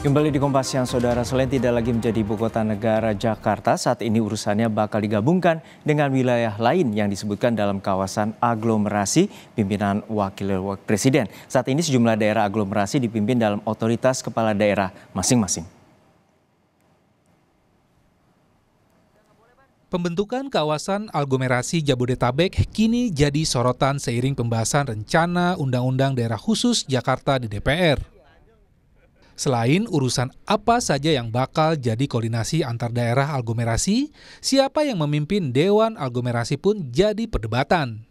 Kembali di Kompas Siang, Saudara. Selain tidak lagi menjadi ibu kota negara Jakarta, saat ini urusannya bakal digabungkan dengan wilayah lain yang disebutkan dalam kawasan aglomerasi pimpinan wakil presiden. Saat ini sejumlah daerah aglomerasi dipimpin dalam otoritas kepala daerah masing-masing. Pembentukan kawasan aglomerasi Jabodetabek kini jadi sorotan seiring pembahasan rencana Undang-Undang Daerah Khusus Jakarta di DPR. Selain urusan apa saja yang bakal jadi koordinasi antar daerah aglomerasi, siapa yang memimpin Dewan Aglomerasi pun jadi perdebatan.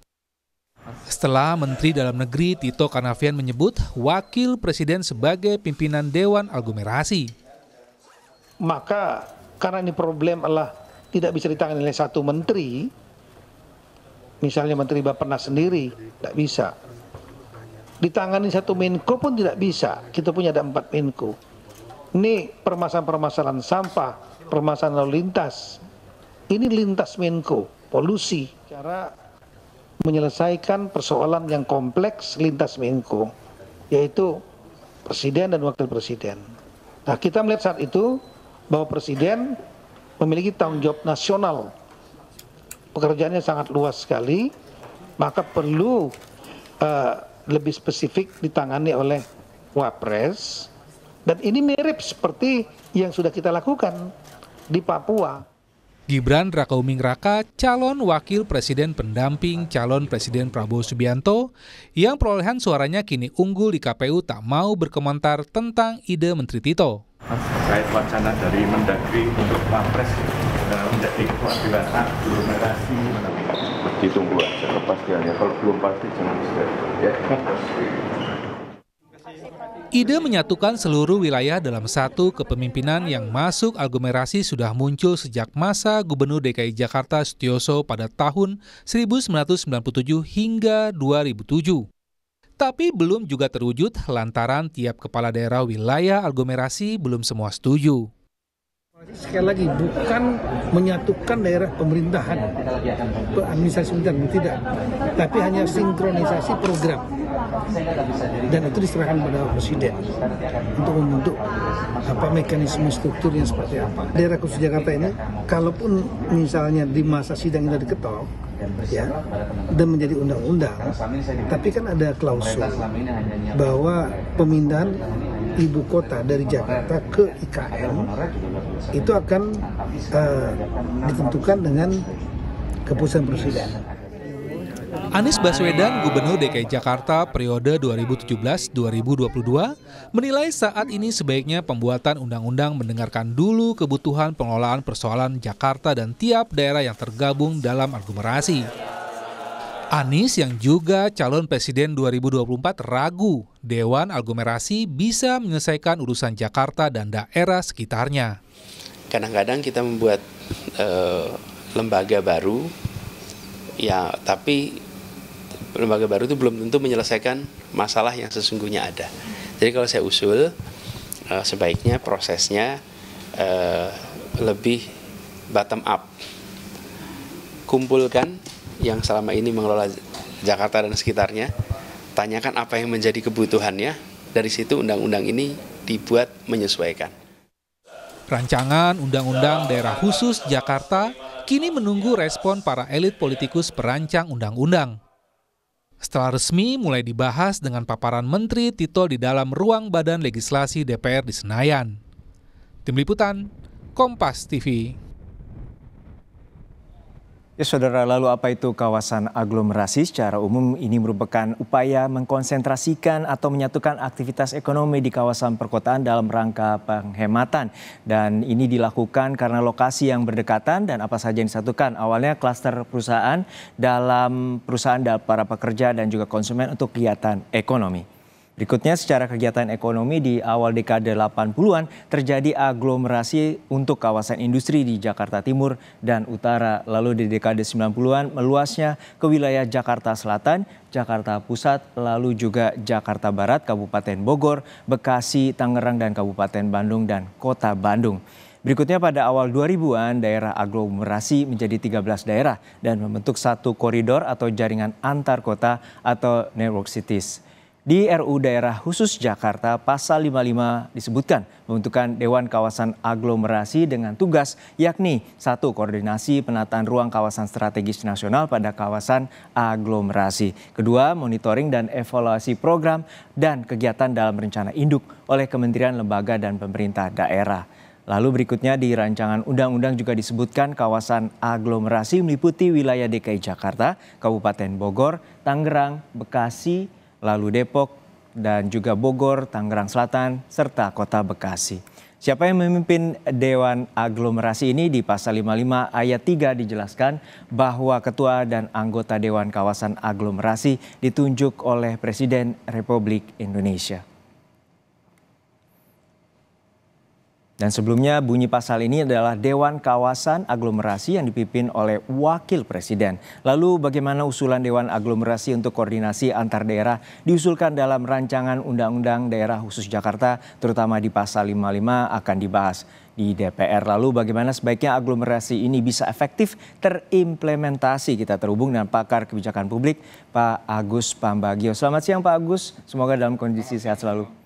Setelah Menteri Dalam Negeri Tito Karnavian menyebut Wakil Presiden sebagai pimpinan Dewan Aglomerasi. Maka karena ini problem adalah tidak bisa ditangani oleh satu menteri, misalnya Menteri Bappenas sendiri, tidak bisa. Ditangani satu Menko pun tidak bisa, kita punya ada 4 Menko. Ini permasalahan-permasalahan sampah, permasalahan lalu lintas, ini lintas Menko, polusi. Cara menyelesaikan persoalan yang kompleks lintas Menko, yaitu Presiden dan Wakil Presiden. Nah, kita melihat saat itu bahwa Presiden memiliki tanggung jawab nasional. Pekerjaannya sangat luas sekali, maka perlu lebih spesifik ditangani oleh Wapres, dan ini mirip seperti yang sudah kita lakukan di Papua. Gibran Rakauming Raka, calon wakil presiden pendamping calon Presiden Prabowo Subianto, yang perolehan suaranya kini unggul di KPU, tak mau berkomentar tentang ide Menteri Tito. Terkait wacana dari Mendagri untuk Wapres menjadi kewakilan aglomerasi, ditunggu aja kepastiannya. Kalau belum pasti jangan ya. Ide menyatukan seluruh wilayah dalam satu kepemimpinan yang masuk aglomerasi sudah muncul sejak masa Gubernur DKI Jakarta Sutioso pada tahun 1997 hingga 2007. Tapi belum juga terwujud lantaran tiap kepala daerah wilayah aglomerasi belum semua setuju. Sekali lagi, bukan menyatukan daerah pemerintahan, administrasi pemerintahan, tidak. Tapi hanya sinkronisasi program. Dan itu diserahkan pada Presiden untuk membentuk mekanisme strukturnya seperti apa. Daerah khusus Jakarta ini, kalaupun misalnya di masa sidang itu diketok, ya, dan menjadi undang-undang, tapi kan ada klausul bahwa pemindahan ibu kota dari Jakarta ke IKN itu akan ditentukan dengan keputusan Presiden. Anies Baswedan, Gubernur DKI Jakarta periode 2017-2022, menilai saat ini sebaiknya pembuatan undang-undang mendengarkan dulu kebutuhan pengelolaan persoalan Jakarta dan tiap daerah yang tergabung dalam aglomerasi. Anies yang juga calon presiden 2024 ragu Dewan Aglomerasi bisa menyelesaikan urusan Jakarta dan daerah sekitarnya. Kadang-kadang kita membuat lembaga baru, ya, tapi lembaga baru itu belum tentu menyelesaikan masalah yang sesungguhnya ada. Jadi kalau saya usul, sebaiknya prosesnya lebih bottom up. Kumpulkan yang selama ini mengelola Jakarta dan sekitarnya, tanyakan apa yang menjadi kebutuhannya, dari situ undang-undang ini dibuat menyesuaikan. Rancangan Undang-Undang Daerah Khusus Jakarta kini menunggu respon para elit politikus perancang undang-undang. Setelah resmi mulai dibahas dengan paparan Menteri Tito di dalam ruang Badan Legislasi DPR di Senayan. Tim Liputan, Kompas TV. Ya, Saudara, lalu apa itu kawasan aglomerasi? Secara umum ini merupakan upaya mengkonsentrasikan atau menyatukan aktivitas ekonomi di kawasan perkotaan dalam rangka penghematan. Dan ini dilakukan karena lokasi yang berdekatan dan apa saja yang disatukan. Awalnya klaster perusahaan dalam perusahaan para pekerja dan juga konsumen untuk kegiatan ekonomi. Berikutnya, secara kegiatan ekonomi di awal dekade 80-an terjadi aglomerasi untuk kawasan industri di Jakarta Timur dan Utara. Lalu di dekade 90-an meluasnya ke wilayah Jakarta Selatan, Jakarta Pusat, lalu juga Jakarta Barat, Kabupaten Bogor, Bekasi, Tangerang, dan Kabupaten Bandung dan Kota Bandung. Berikutnya pada awal 2000-an daerah aglomerasi menjadi 13 daerah dan membentuk satu koridor atau jaringan antar kota atau network cities. Di RUU Daerah Khusus Jakarta, pasal 55 disebutkan pembentukan Dewan Kawasan Aglomerasi dengan tugas yakni 1. Koordinasi penataan ruang kawasan strategis nasional pada kawasan aglomerasi. 2. Monitoring dan evaluasi program dan kegiatan dalam rencana induk oleh kementerian, lembaga, dan pemerintah daerah. Lalu berikutnya di rancangan undang-undang juga disebutkan kawasan aglomerasi meliputi wilayah DKI Jakarta, Kabupaten Bogor, Tangerang, Bekasi, lalu Depok, dan juga Bogor, Tangerang Selatan, serta Kota Bekasi. Siapa yang memimpin Dewan Aglomerasi ini? Di pasal 55 ayat 3 dijelaskan bahwa ketua dan anggota Dewan Kawasan Aglomerasi ditunjuk oleh Presiden Republik Indonesia. Dan sebelumnya bunyi pasal ini adalah Dewan Kawasan Aglomerasi yang dipimpin oleh Wakil Presiden. Lalu bagaimana usulan Dewan Aglomerasi untuk koordinasi antar daerah diusulkan dalam rancangan Undang-Undang Daerah Khusus Jakarta, terutama di pasal 55 akan dibahas di DPR. Lalu bagaimana sebaiknya aglomerasi ini bisa efektif terimplementasi? Kita terhubung dengan pakar kebijakan publik Pak Agus Pambagio. Selamat siang Pak Agus, semoga dalam kondisi sehat selalu.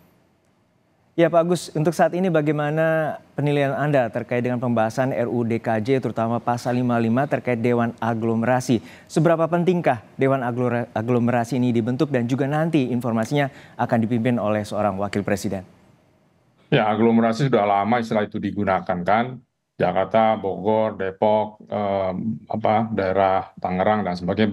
Ya Pak Agus, untuk saat ini bagaimana penilaian Anda terkait dengan pembahasan RUU DKJ terutama pasal 55 terkait Dewan Aglomerasi? Seberapa pentingkah Dewan Aglomerasi ini dibentuk dan juga nanti informasinya akan dipimpin oleh seorang wakil presiden? Ya, aglomerasi sudah lama istilah itu digunakan kan. Jakarta, Bogor, Depok, daerah Tangerang dan sebagainya.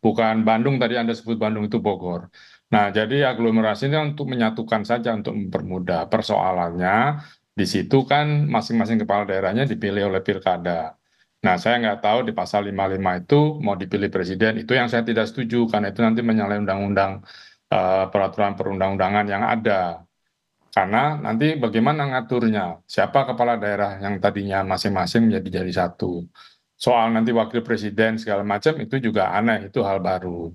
Bukan Bandung, tadi Anda sebut Bandung itu Bogor. Nah, jadi aglomerasi ini untuk menyatukan saja, untuk mempermudah. Persoalannya di situ kan masing-masing kepala daerahnya dipilih oleh pilkada. Nah, saya nggak tahu di pasal 55 itu mau dipilih presiden, itu yang saya tidak setuju, karena itu nanti menyalahi undang-undang peraturan perundang-undangan yang ada. Karena nanti bagaimana ngaturnya, siapa kepala daerah yang tadinya masing-masing jadi satu. Soal nanti wakil presiden segala macam itu juga aneh, itu hal baru.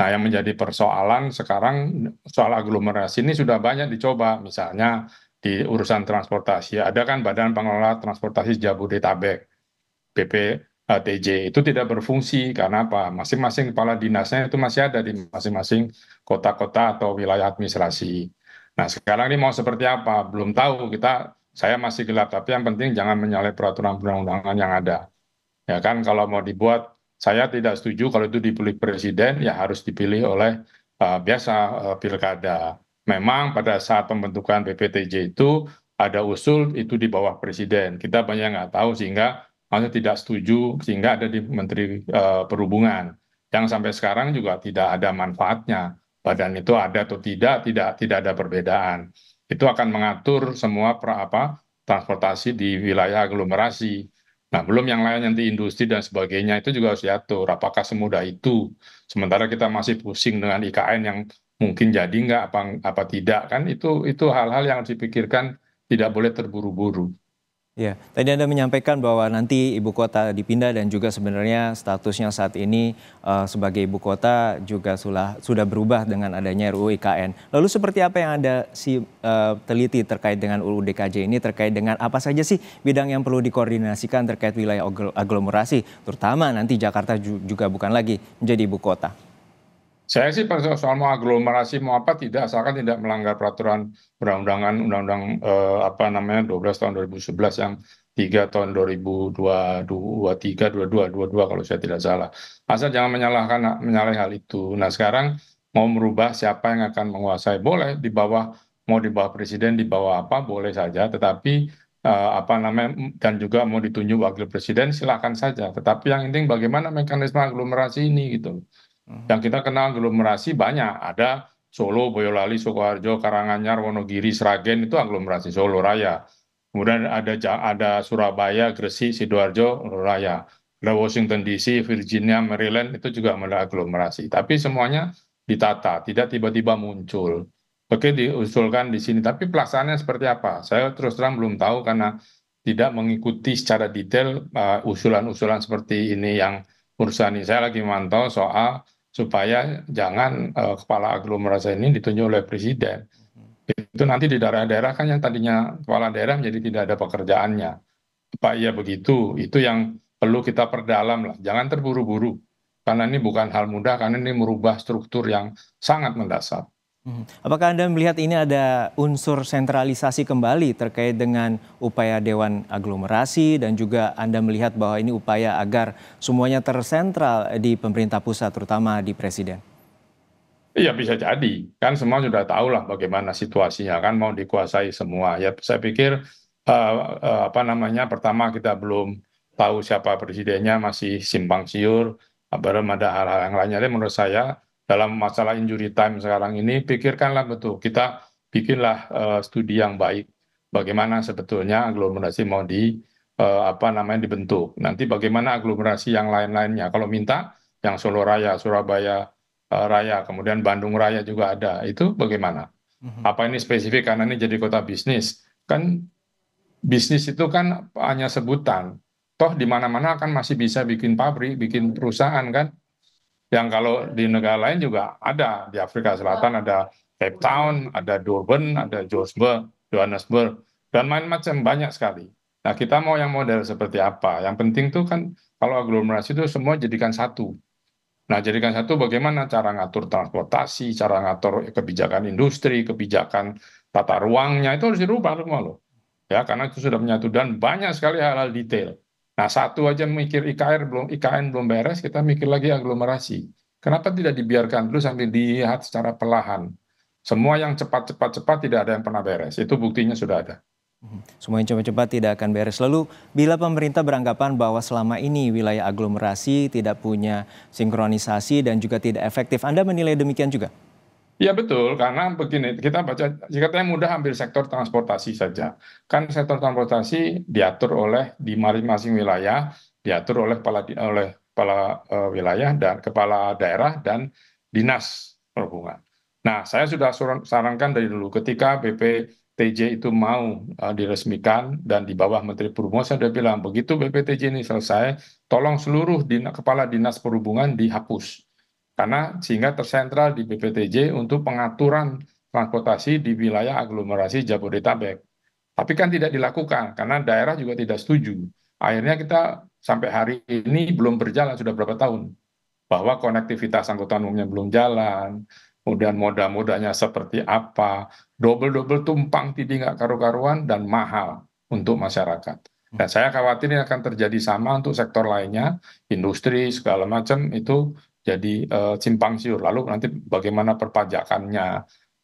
Nah, yang menjadi persoalan sekarang soal aglomerasi ini sudah banyak dicoba, misalnya di urusan transportasi. Ada kan Badan Pengelola Transportasi Jabodetabek, BPTJ, itu tidak berfungsi karena apa? Masing-masing kepala dinasnya itu masih ada di masing-masing kota-kota atau wilayah administrasi. Nah, sekarang ini mau seperti apa? Belum tahu, saya masih gelap, tapi yang penting jangan menyalahi peraturan perundang-undangan yang ada. Ya kan, kalau mau dibuat, saya tidak setuju kalau itu dipilih presiden, ya harus dipilih oleh pilkada. Memang pada saat pembentukan BPTJ itu ada usul itu di bawah presiden. Kita banyak nggak tahu sehingga masih tidak setuju, sehingga ada di Menteri Perhubungan. Yang sampai sekarang juga tidak ada manfaatnya. Badan itu ada atau tidak ada perbedaan. Itu akan mengatur semua transportasi di wilayah aglomerasi. Nah, belum yang lain nanti industri dan sebagainya itu juga harus diatur. Apakah semudah itu? Sementara kita masih pusing dengan IKN yang mungkin jadi nggak apa tidak kan itu hal-hal yang harus dipikirkan, tidak boleh terburu-buru. Ya, tadi Anda menyampaikan bahwa nanti ibu kota dipindah dan juga sebenarnya statusnya saat ini sebagai ibu kota juga sudah berubah dengan adanya RUU IKN. Lalu seperti apa yang Anda teliti terkait dengan RUU DKJ ini, terkait dengan apa saja sih bidang yang perlu dikoordinasikan terkait wilayah aglomerasi, terutama nanti Jakarta juga bukan lagi menjadi ibu kota? Saya sih soal mau aglomerasi mau apa tidak, asalkan tidak melanggar peraturan perundang-undangan, undang-undang 12 tahun 2011 yang 3 tahun 2023, 22 kalau saya tidak salah. Asal jangan menyalahi hal itu. Nah, sekarang mau merubah siapa yang akan menguasai, boleh mau di bawah presiden, di bawah apa boleh saja, tetapi dan juga mau ditunjuk wakil presiden silakan saja. Tetapi yang penting bagaimana mekanisme aglomerasi ini gitu. Yang kita kenal aglomerasi banyak, ada Solo, Boyolali, Sukoharjo, Karanganyar, Wonogiri, Sragen, itu aglomerasi Solo Raya. Kemudian ada Surabaya, Gresik, Sidoarjo, Raya. Ada Washington DC, Virginia, Maryland, itu juga aglomerasi. Tapi semuanya ditata, tidak tiba-tiba muncul. Oke, diusulkan di sini, tapi pelaksanaannya seperti apa? Saya terus terang belum tahu karena tidak mengikuti secara detail usulan-usulan seperti ini yang urusan ini. Saya lagi memantau soal supaya jangan kepala aglomerasi ini ditunjuk oleh presiden. Itu nanti di daerah-daerah kan yang tadinya kepala daerah menjadi tidak ada pekerjaannya. Apa iya begitu? Itu yang perlu kita perdalam lah. Jangan terburu-buru. Karena ini bukan hal mudah, karena ini merubah struktur yang sangat mendasar. Apakah Anda melihat ini ada unsur sentralisasi kembali terkait dengan upaya Dewan Aglomerasi dan juga Anda melihat bahwa ini upaya agar semuanya tersentral di pemerintah pusat terutama di Presiden? Iya bisa jadi, kan semua sudah tahu lah bagaimana situasinya kan mau dikuasai semua. Ya saya pikir apa namanya pertama kita belum tahu siapa presidennya masih simpang siur, belum ada hal-hal yang lainnya. Jadi menurut saya dalam masalah injury time sekarang ini pikirkanlah betul, kita bikinlah studi yang baik bagaimana sebetulnya aglomerasi mau apa namanya dibentuk. Nanti bagaimana aglomerasi yang lain-lainnya. Kalau minta yang Solo Raya, Surabaya Raya, kemudian Bandung Raya juga ada. Itu bagaimana? Apa ini spesifik karena ini jadi kota bisnis? Kan bisnis itu kan hanya sebutan. Toh di mana-mana kan masih bisa bikin pabrik, bikin perusahaan kan. Yang kalau di negara lain juga ada. Di Afrika Selatan ada Cape Town, ada Durban, ada Johannesburg, dan macam-macam banyak sekali. Nah kita mau yang model seperti apa? Yang penting tuh kan kalau aglomerasi itu semua jadikan satu. Nah, jadikan satu bagaimana cara ngatur transportasi, cara ngatur kebijakan industri, kebijakan tata ruangnya, itu harus dirubah semua loh. Ya, karena itu sudah menyatu dan banyak sekali hal-hal detail. Nah, satu aja mikir IKN belum beres, kita mikir lagi aglomerasi. Kenapa tidak dibiarkan dulu sambil dilihat secara perlahan? Semua yang cepat-cepat tidak ada yang pernah beres. Itu buktinya sudah ada. Semua yang cepat-cepat tidak akan beres. Lalu bila pemerintah beranggapan bahwa selama ini wilayah aglomerasi tidak punya sinkronisasi dan juga tidak efektif, Anda menilai demikian juga? Ya betul, karena begini, kita baca, jika mudah ambil sektor transportasi saja. Kan sektor transportasi diatur oleh di masing-masing wilayah, diatur oleh kepala wilayah dan kepala daerah dan dinas perhubungan. Nah, saya sudah sarankan dari dulu ketika BPTJ itu mau diresmikan dan di bawah Menteri Perhubungan, saya sudah bilang begitu BPTJ ini selesai, tolong seluruh kepala dinas perhubungan dihapus. Karena sehingga tersentral di BPTJ untuk pengaturan transportasi di wilayah aglomerasi Jabodetabek. Tapi kan tidak dilakukan karena daerah juga tidak setuju. Akhirnya kita sampai hari ini belum berjalan, sudah berapa tahun. Bahwa konektivitas angkutan umumnya belum jalan, kemudian moda-modanya seperti apa, double-double tumpang tindih nggak karu-karuan dan mahal untuk masyarakat. Dan saya khawatir ini akan terjadi sama untuk sektor lainnya, industri segala macam itu jadi simpang siur. Lalu nanti bagaimana perpajakannya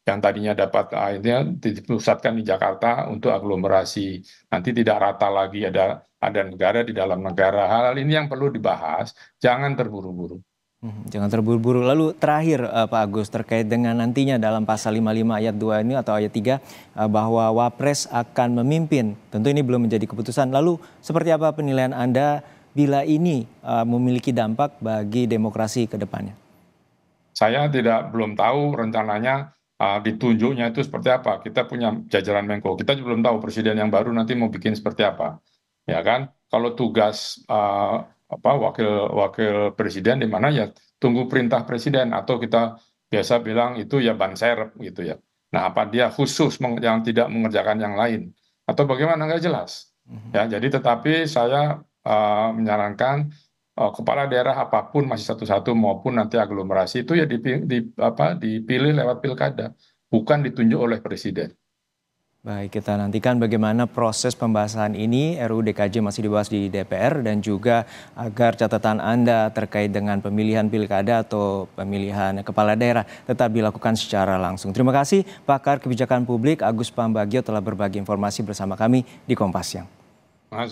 yang tadinya dapat akhirnya dipusatkan di Jakarta untuk aglomerasi. Nanti tidak rata lagi, ada negara di dalam negara. Hal-hal ini yang perlu dibahas, jangan terburu-buru. Jangan terburu-buru. Lalu terakhir Pak Agus terkait dengan nantinya dalam pasal 55 ayat 2 ini atau ayat 3 bahwa Wapres akan memimpin. Tentu ini belum menjadi keputusan. Lalu seperti apa penilaian Anda bila ini memiliki dampak bagi demokrasi ke depannya? Saya belum tahu rencananya ditunjuknya itu seperti apa. Kita punya jajaran Menko. Kita juga belum tahu presiden yang baru nanti mau bikin seperti apa. Ya kan? Kalau tugas wakil presiden di mana ya tunggu perintah presiden atau kita biasa bilang itu ya ban serep gitu ya. Nah, apa dia khusus yang tidak mengerjakan yang lain atau bagaimana nggak jelas. Ya, jadi tetapi saya menyarankan kepala daerah apapun masih satu-satu maupun nanti aglomerasi itu ya dipilih lewat pilkada, bukan ditunjuk oleh presiden. Baik, kita nantikan bagaimana proses pembahasan ini. RUU DKJ masih dibahas di DPR dan juga agar catatan Anda terkait dengan pemilihan pilkada atau pemilihan kepala daerah tetap dilakukan secara langsung. Terima kasih pakar kebijakan publik Agus Pambagio telah berbagi informasi bersama kami di Kompas Siang.